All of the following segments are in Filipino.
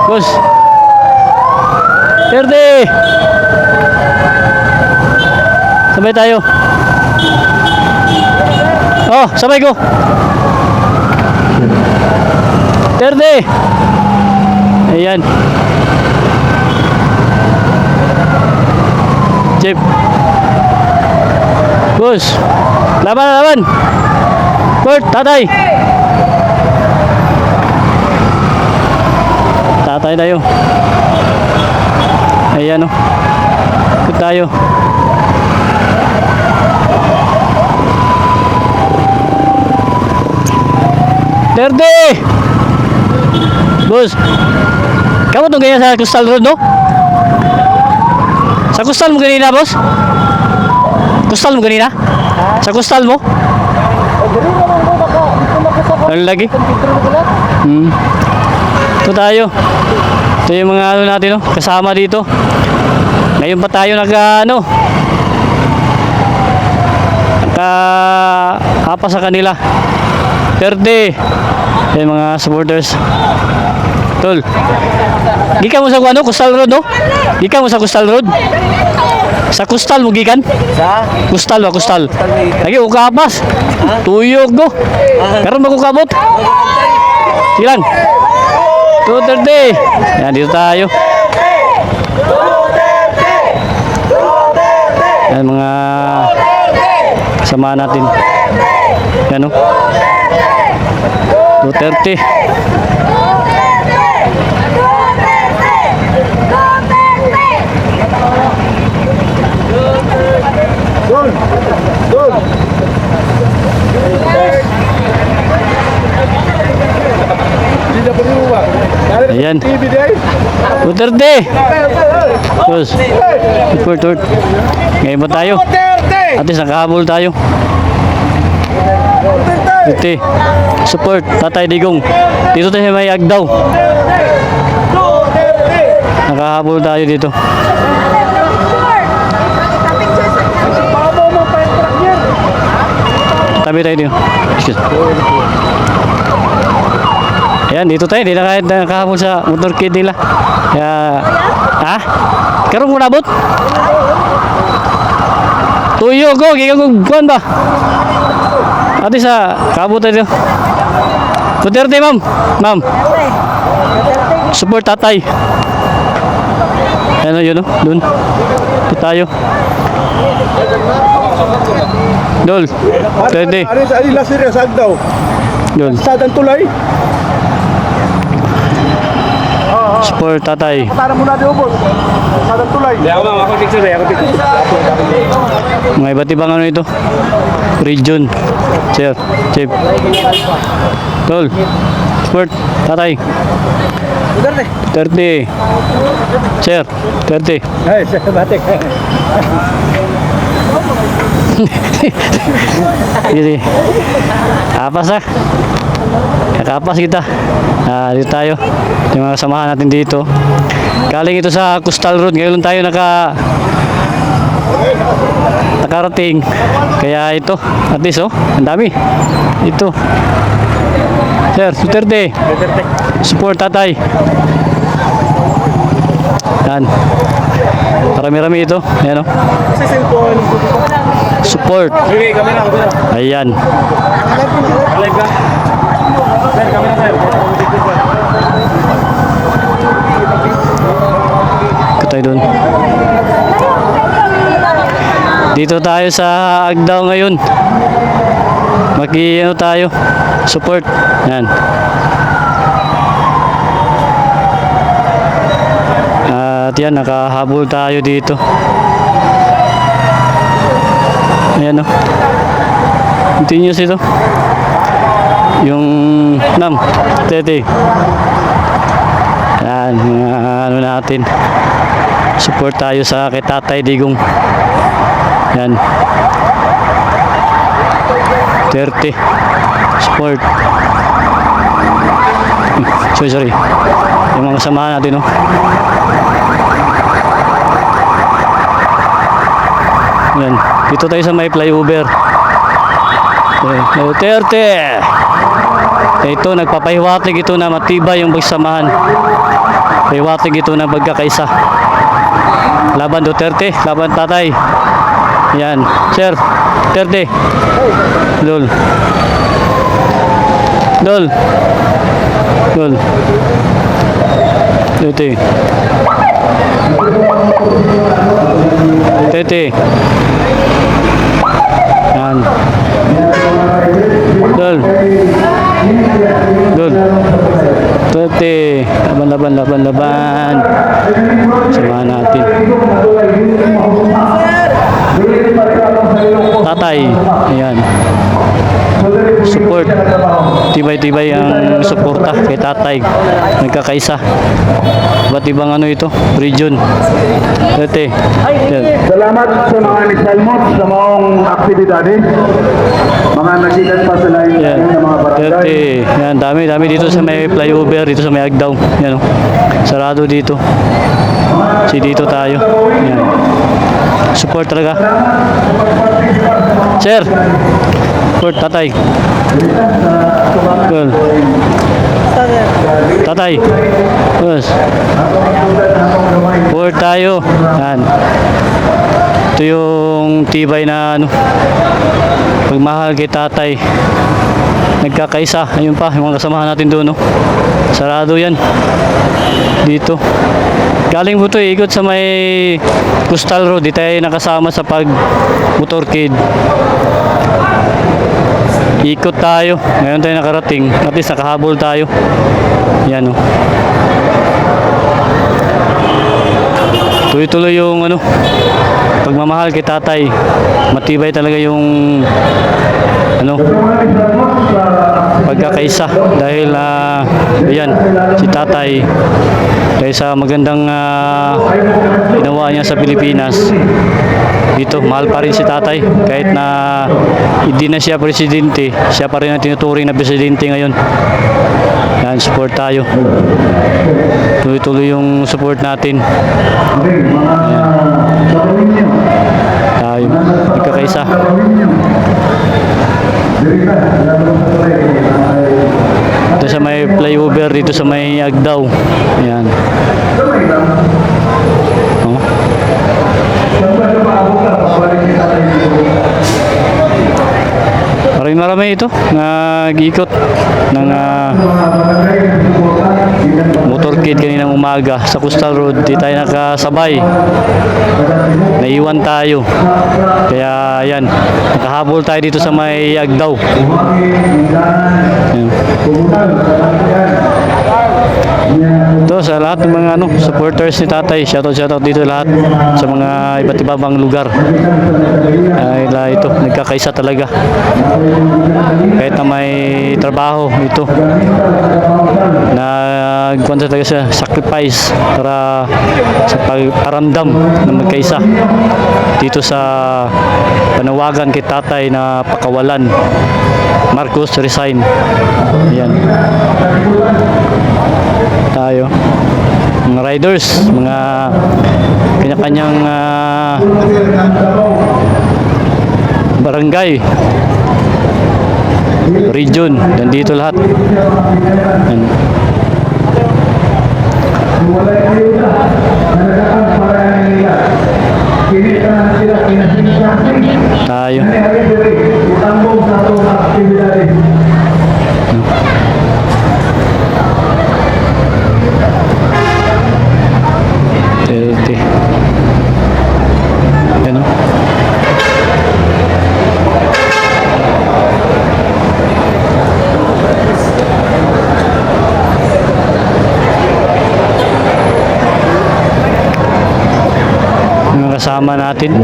Bus. 30. Sabay tayo. Oh, sabay ko. 30. Ayan. Chip. Bus. Laban na laban. Port, tatay. Tatay tayo. Ayan o. Ikot tayo. Terde! Boss. Kamu tuh ganyan sa Coastal Road, no? Sa Coastal mo ganina, boss? Coastal mo ganina? Sa Coastal mo? Ano lagi? Ito tayo. Ito yung mga ano natin, no? Kasama dito. Ngayon pa tayo naka-apa sa kanila. 30. Yung mga supporters. Tol. Gikan mo sa ano, Coastal Road, no? Gikan mo sa Coastal Road? Sa Coastal mo gikan? Sa? Coastal ba, Coastal? Lagi ukapas. Tuyog go. Karon magukabot. Silang. 230. Yan, dito tayo. Yan mga sama natin. Yan o. 230. Ayan. 230. Terus. Turt. Ngayon ba tayo? At least nakahabol tayo. 50. Support Tatay Digong. Dito tayo may Agdaw. Nakahabol tayo dito. Tabi tayo dito. Ayan, dito tayo. Di na kahit nakahabol sa motorcade nila. Kaya, ha? Karong mo nabot? Tuyo ko. Gigagugbuan ba? Ate sa kabot tayo. 230, ma'am. Ma'am. Support Tatay. Ano yun, no? Doon. Ito tayo. Dol. 30. Ano sa alila serious Agdaw? Dol. Sadang tulay? Support Tatay. Para muna di ubos. Sadang tulay. Hindi ako ma'am, ako picture eh. Ako picture. Mga iba't ibang ano ito. Region. Sir. Chief. Dol. Support Tatay. 30. Sir. 30. Ay, batik. Jadi apa sah? Kakapas kita. Dito tayo. Yung mga kasamahan natin dito. Galing ito sa Coastal Road. Ngayon tayo nakarating. Kaya ito, at least ang dami. Ito. Sir, Duterte. Support Tatay. Yan. Marami-rami ito. Ayan o. Support. Ayan. Katay doon. Dito tayo sa Agdaw ngayon. Ano tayo? Support. Yan. At yan, nakahabol tayo dito. Ayan o. Continuous ito. Yung nam, tete. Yan, mga ano natin. Support tayo sa kay Tatay Digong. Yan. 30. Support. Sorry. Yung mga kasamahan natin, no? Yan. Dito tayo sa may flyover. Duterte. Ito, nagpapahiwatig ito na matibay yung pagsamahan. Iwatig ito na pagkakaisa. Laban Duterte, laban tatay. Yan, sir. Duterte. Dol. Dol. Dol. Duterte. Duterte. Yan. Dol. Dol. Duterte. Laban. Samahan natin. Tatay. Ayan. Support. Tibay-tibay ang suporta kay tatay. Nagkakaisa. Ba't ibang ano ito? Region. Duterte. Yan. Salamat sa mga nagsalmot sa maong aktibidades. Mga nagigan pa sila yung Yan. ng mga barangay. Duterte. Yan, dami dito sa may flyover, dito sa may Agdaw. Yan oh. Sarado dito. Dito tayo. Yan. Support talaga. Sir. Support tatay. Well. Tatay. Yes. Support tayo. Yan. Ito yung tibay na ano, pagmahal kay tatay. Nagkakaisa. Ayun pa, yung mga kasamahan natin doon. No? Sarado yan. Dito. Galing po ito, ikot sa may Coastal Road. Di tayo nakasama sa pag motorcade. Ikot tayo. Ngayon tayo nakarating. At least nakahabol tayo. Yan o. Tuloy-tuloy yung ano, pagmamahal kay tatay. Matibay talaga yung ano, pagkakaisa dahil ayan, si tatay dahil sa magandang ginawa niya sa Pilipinas. Dito, mahal pa rin si tatay kahit na hindi na siya presidente, siya pa rin ang tinuturing na presidente ngayon. Yan, support tayo. Tuloy-tuloy yung support natin. Okay, mga gagawin nyo. Tayo, nagkakaisa. Dito sa may flyover, dito sa may Agdaw. Ayan. Oh. Marami ito nag-ikot ng motorcade kaninang umaga sa Coastal Road. Di tayo nakasabay, naiwan tayo, kaya yan, nakahabol tayo dito sa may Agdaw. Yan. Ito sa lahat ng mga supporters ni tatay, shoutout dito lahat sa mga iba't ibang lugar. Ito, nagkakaisa talaga kahit na may trabaho. Ito nagkuhan talaga siya, sacrifice para sa pagparamdam na magkaisa dito sa panawagan kay tatay na pakawalan. Marcos resign. Yan tayo, mga riders, mga kanya-kanyang barangay, region, nandito lahat. Yan. Tayo. Yan o. Mga kasama natin,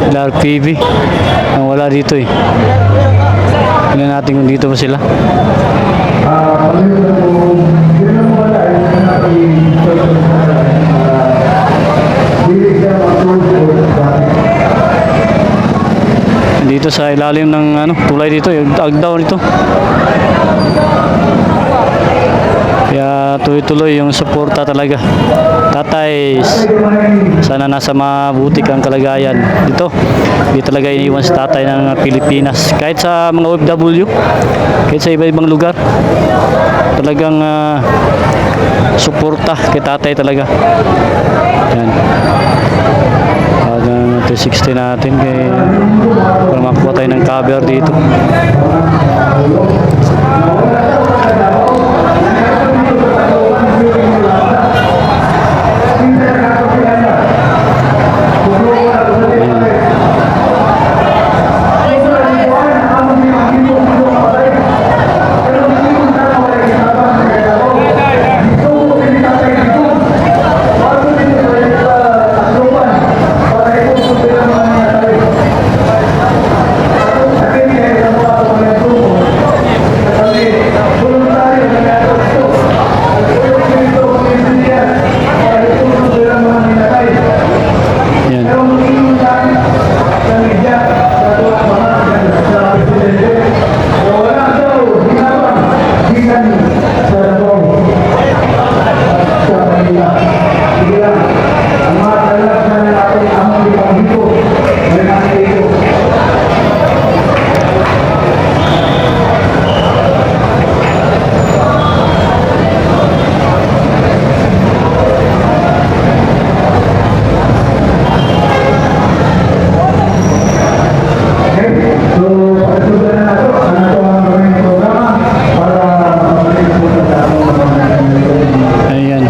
LRPV, ang wala dito eh. Tingnan natin kung dito pa sila. Dito sa ilalim ng tulay dito, yung Agdaw nito. Kaya tuloy-tuloy yung suporta talaga. Tatay, sana nasa mabuti kang kalagayan. Dito, hindi talaga iniwan sa tatay ng Pilipinas. Kahit sa mga OFW, kahit sa iba-ibang lugar. talagang suporta kay tatay talaga. Yan. 260 natin kay para makakuha tayo ng cover dito. Ayan.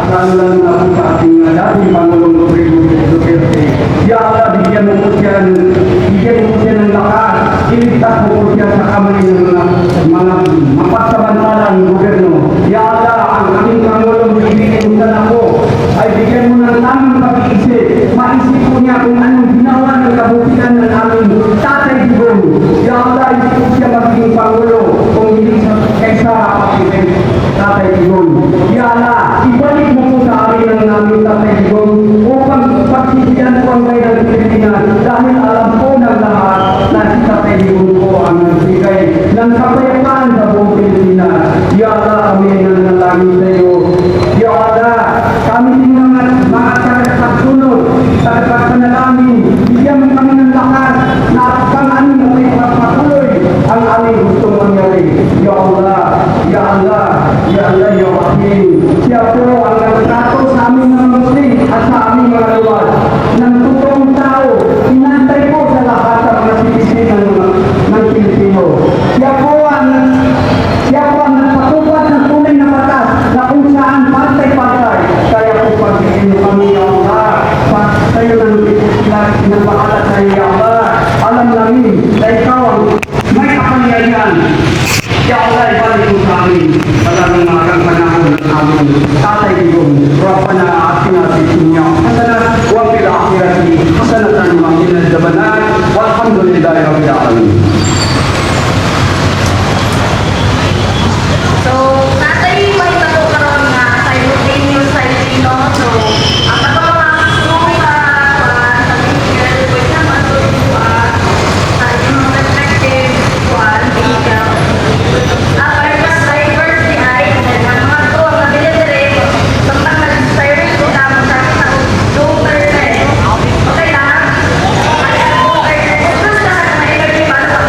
Lalo na po sa ating dating Pangulong Rodrigo Duterte. alam po ng lahat na si Tatay Digong po ang nagbigay ng kapayapaan sa buong Pilipinas. Ya Allah, kami nanalangin sa iyo. Ya Allah, kami din mga tagapagsunod, tagapagpanalangin, bigyan mo kami ng lakas na kang aning na may pagpatuloy ang aming gustong mangyari. Ya Allah, Ya Allah, Ya Allah, Ya Rahim. Siya po ang nagtato sa aming mga Muslim at sa aming mga luwas ng totoong tao, inantay po sa lahat ng mga sitizens ng Pilipino. Siya po ang nagpatupad ng tunay na batas na kung saan pantay-pantay. Kaya po pagiging kami, Ya Allah, sa'yo ng bahala sa'yo, Ya Allah. Alam namin na ikaw ang may kapangyarihan. Ya Allah, ibalik mo sa amin. Maraming magang panahon ng amin. Tatay Digong, Rabbana atina fid dunya hasanah wa fil akhirati hasanatan wa qina adzabannar. Walhamdulillahi rabbil alamin. So, tatay, may natukaroon nga simultaneous signing, no? So, ang pagkakasong sa pag-year, pwede naman ito sa inyong perspective, vehicle. Para mas diversity ay, ang mga ito, ang nabili rin, samtang nag-service ko tamo sa isang 2%. Okay lang? Kung lahat na ilagay para sa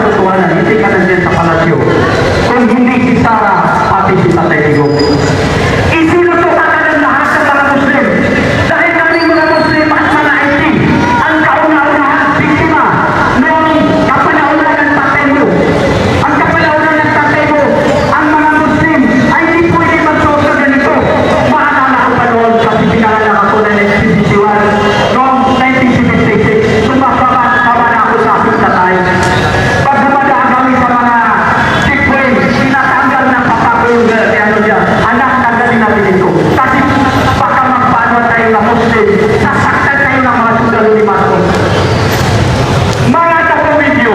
katotohanan, hindi ka nandiyan sa palasyo. Kung hindi si Sara, pati si Tatay Digong. Isinusukakan ng lahat ng mga Muslim. Dahil kami mga Muslim at mga IT, ang kauna-unahang biktima noong kapanahonan ng tatay mo. Ang kapanahonan ng tatay mo, ang mga Muslim ay hindi pwede magsuot sa ganito. Maalala ko pa noon kasi pinanganak ako ng 1961 noong 1976. Sumababa na ako sa aking tatay. Pag dumadaan kami sa mga checkpoint, tinatanggal ng papa ko yung ano dyan. Anak, tanggalin natin ito. Kasi baka magpaano tayo na Muslim, sasaktan tayo ng mga sundalo ni Marcos. Mga kapamilyo,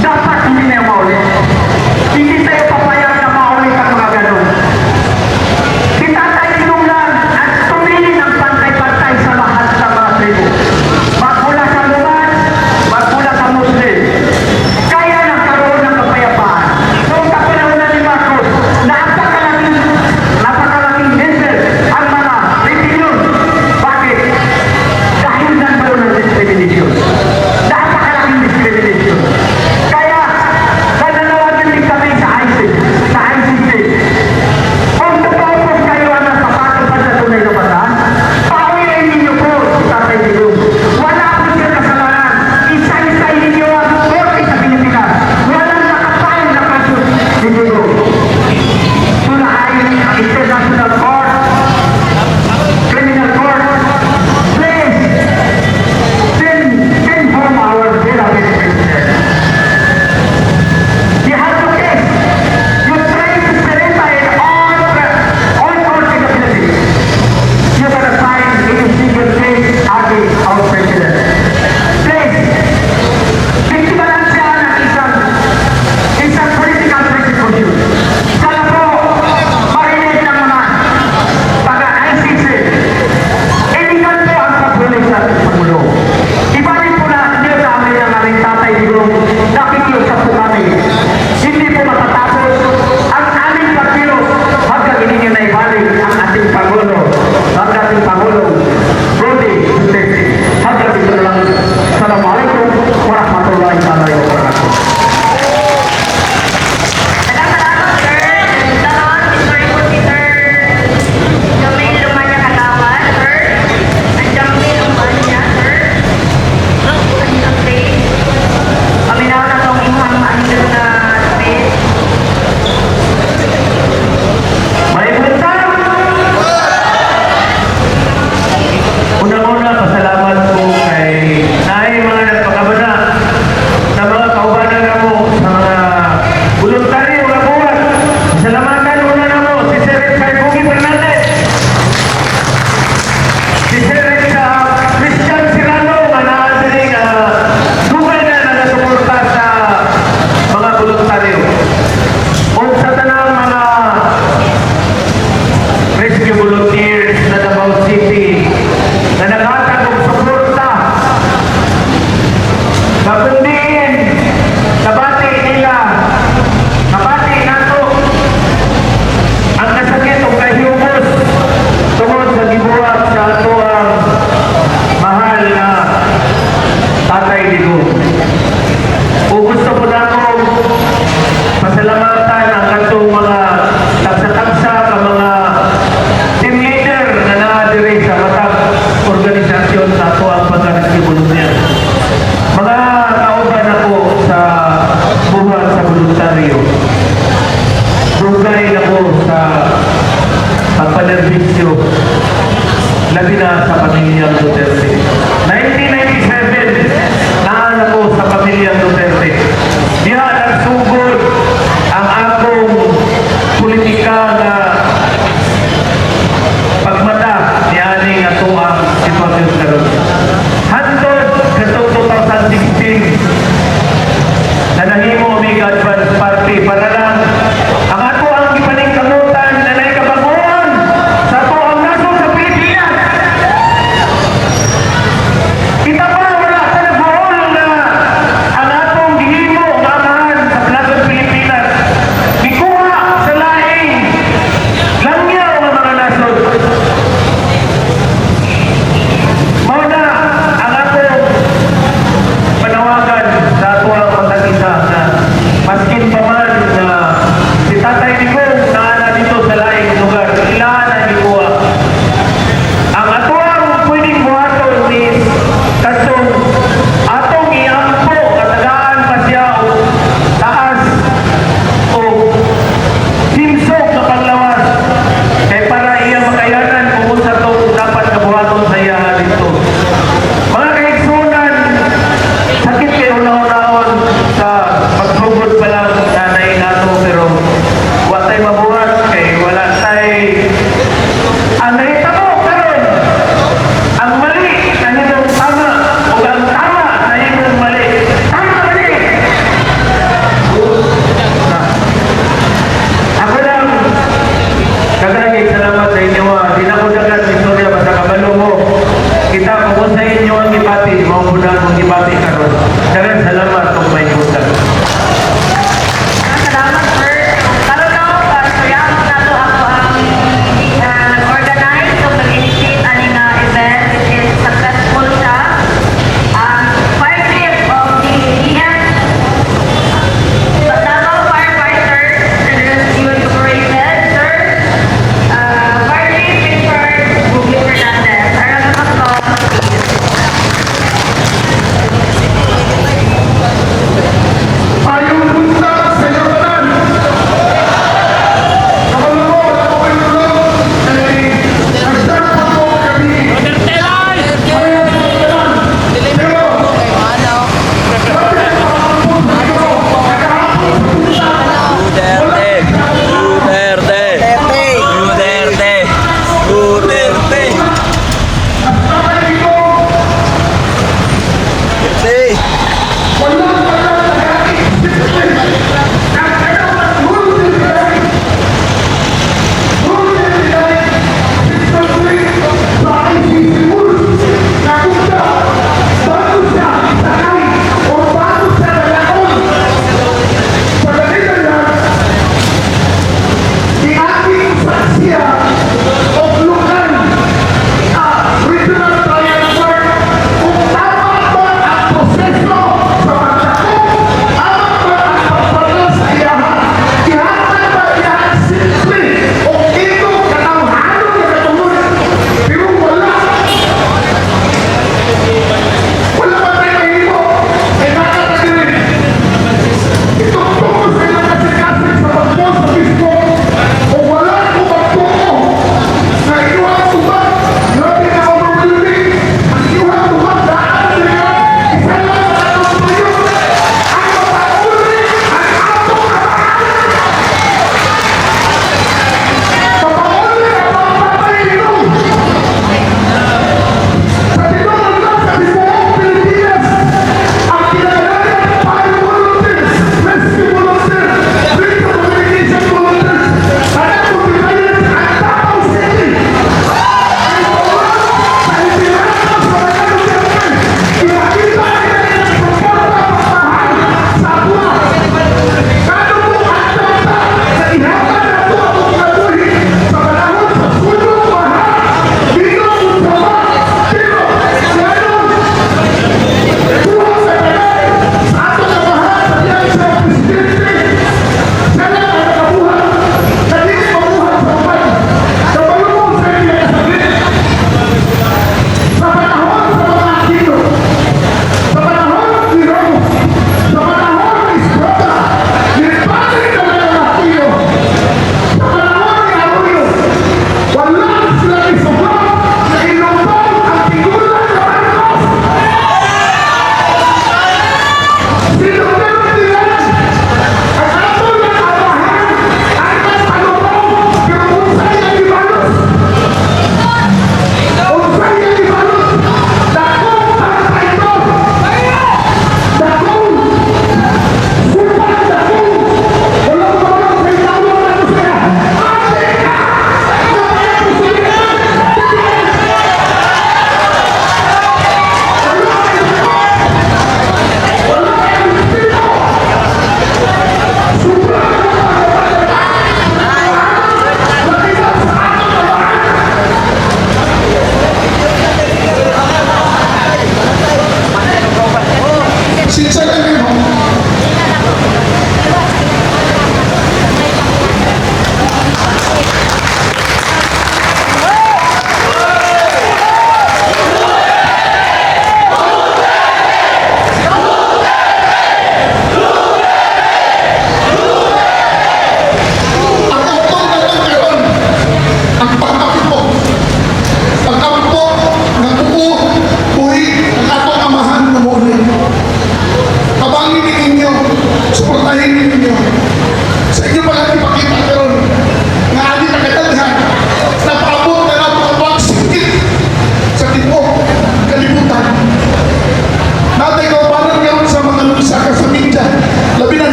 dapat hindi na yung maulit. Hindi tayo papayag na maulit ang mga ganun. Si Tatay Digong lang at tumingin ng pantay-pantay sa lahat ng mga tribo. Magmula sa Luman, magmula sa Muslim. Kaya nagkaroon ng kapayapaan. Noong kapanahonan ni Marcos, napakalaking diesel ang mga rebellion. Bakit? Dahil nagkaroon ng discrimination. Napakalaking discrimination. Kaya, nananawagan din kami sa ICC. Kung totoo po kayo ang nasapatong pa sa tunay na batas, pauwiin ninyo po si Tatay Digong. Wala po siya kasalanan. Isa-isay ninyo ang korte sa Pilipinas. Walang nakapayang na kaso si Digong. Sunahin ang International Court, Criminal Court, please, inform our beloved President. You have to case. You try to verify all courts in the Philippines. You're going to find a single case against our President. Please, biktima lang siya ng isang political persecution. Sana po, marinig ng mga taga-ICC. Illegal po ang pagbulis sa Pangulo. Ibalik po natin yun sa amin ng aming Tatay Digong. Nakikiusap po kami. Hindi po matatapos ang aming pagkilos hanggang hindi nyo na ibalik ang ating Pangulo. Ang ating Pangulo, Rudy Duterte. Hanggang dito lang. Assalamualaikum warahmatullahi wabarakatuh. Salamat, sir. Daron, sorry po si Sir Jamil Lumanya Kalawan, sir. Ang Jamil Lumanya, sir. Okay. Paminaw na itong imang maandun na space. May punta! Unang-una, pasalamat po kay mga nagpakabana na mga kaubanan na po sa mga voluntaryo na buwan. Pasalamatan una na po si Sir Bugi Fernandez, si Sir Christian Serrano, manaasaling dugay na nagasuporta sa mga voluntaryo. O sa tanang mga rescue volunteers na Davao City na naghatag og suporta. Mapundiin, nabati nila, nabati nato ang nasakit o kahiyugos tungod sa gibuhat sa ato ang mahal na Tatay Digong. O gusto po na akong pasalamatan ang atong mga tagsa-tagsa ka mga team leader na naadiri sa matag organisasyon sa ato ang pag-rescue volunteer. Mga kauban ako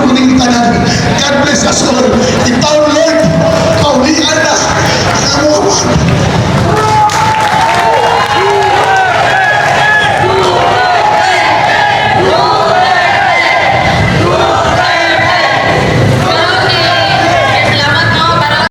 kuning tanan. God bless us all. In taon